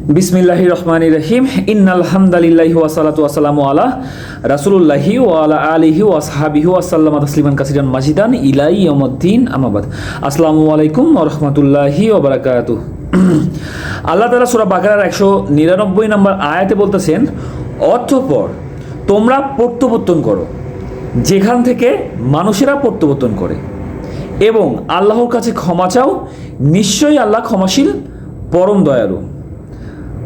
বিসমিল্লাহির রহমানির রহিম। ইন্নাল হামদালিল্লাহি ওয়া সালাতু ওয়া সালামু আলা রাসূলুল্লাহি ওয়া আলা আলিহি ওয়া আসহাবিহি ওয়া সাল্লামা তাসলিমান কাসিরান মাজিদান ইলা ইয়াউমিদ্দিন, আম্মা বাদ। আসসালামু আলাইকুম ওয়া রাহমাতুল্লাহি ওয়া বারাকাতুহু। আল্লাহ তাআলা সূরা বাকারার 199 নম্বর আয়াতে বলতেছেন, অতঃপর তোমরা প্রত্যাবর্তন করো যেখান থেকে মানুষেরা প্রত্যাবর্তন করে এবং আল্লাহর কাছে ক্ষমা চাও, নিশ্চয়ই আল্লাহ ক্ষমাশীল পরম দয়ালু।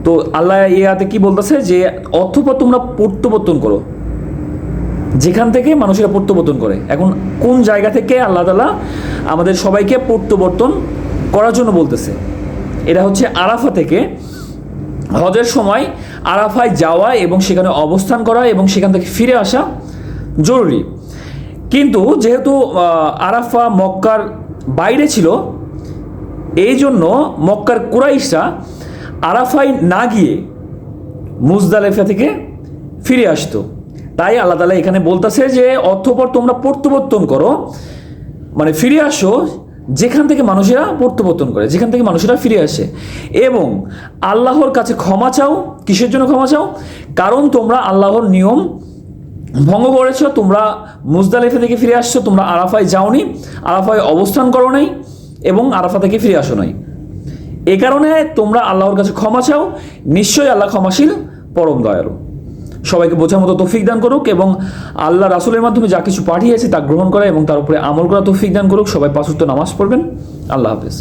তো আল্লাহ এই আয়াতে কি বলতেছে যে অতঃপর তোমরা প্রত্যাবর্তন করো যেখান থেকে মানুষেরা প্রত্যাবর্তন করে। এখন কোন জায়গা থেকে আল্লাহ তাআলা আমাদের সবাইকে প্রত্যাবর্তন করার জন্য বলতেছে? এটা হচ্ছে আরাফা থেকে। হজের সময় আরাফায় যাওয়া এবং সেখানে অবস্থান করা এবং সেখান থেকে ফিরে আসা জরুরি। কিন্তু যেহেতু আরাফা মক্কার বাইরে ছিল, এই জন্য মক্কার কুরাইশরা আরাফায় না গিয়ে মুজদালিফা থেকে ফিরে আসতো। তাই আল্লাহ তাআলা এখানে বলতেছে যে অতঃপর তোমরা প্রত্যাবর্তন করো, মানে ফিরে আসো যেখান থেকে মানুষেরা প্রত্যাবর্তন করে, যেখান থেকে মানুষেরা ফিরে আসে, এবং আল্লাহর কাছে ক্ষমা চাও। কিসের জন্য ক্ষমা চাও? কারণ তোমরা আল্লাহর নিয়ম ভঙ্গ করেছো, তোমরা মুজদালিফা থেকে ফিরে আসছো, তোমরা আরাফায় যাওনি, আরাফায় অবস্থান করো নাই এবং আরাফা থেকে ফিরে আসো নাই। এ কারণে তোমরা আল্লাহর কাছে ক্ষমা চাও, নিশ্চয়ই আল্লাহ ক্ষমাশীল পরম দয়ালু। সবাইকে বোঝার মতো তৌফিক দান করুক এবং আল্লাহ রাসূলের মাধ্যমে যা কিছু পাঠিয়েছে তা গ্রহণ করা এবং তার উপরে আমল করা তৌফিক দান করুক। সবাই 5 ওয়াক্ত নামাজ পড়বেন। আল্লাহ হাফেজ।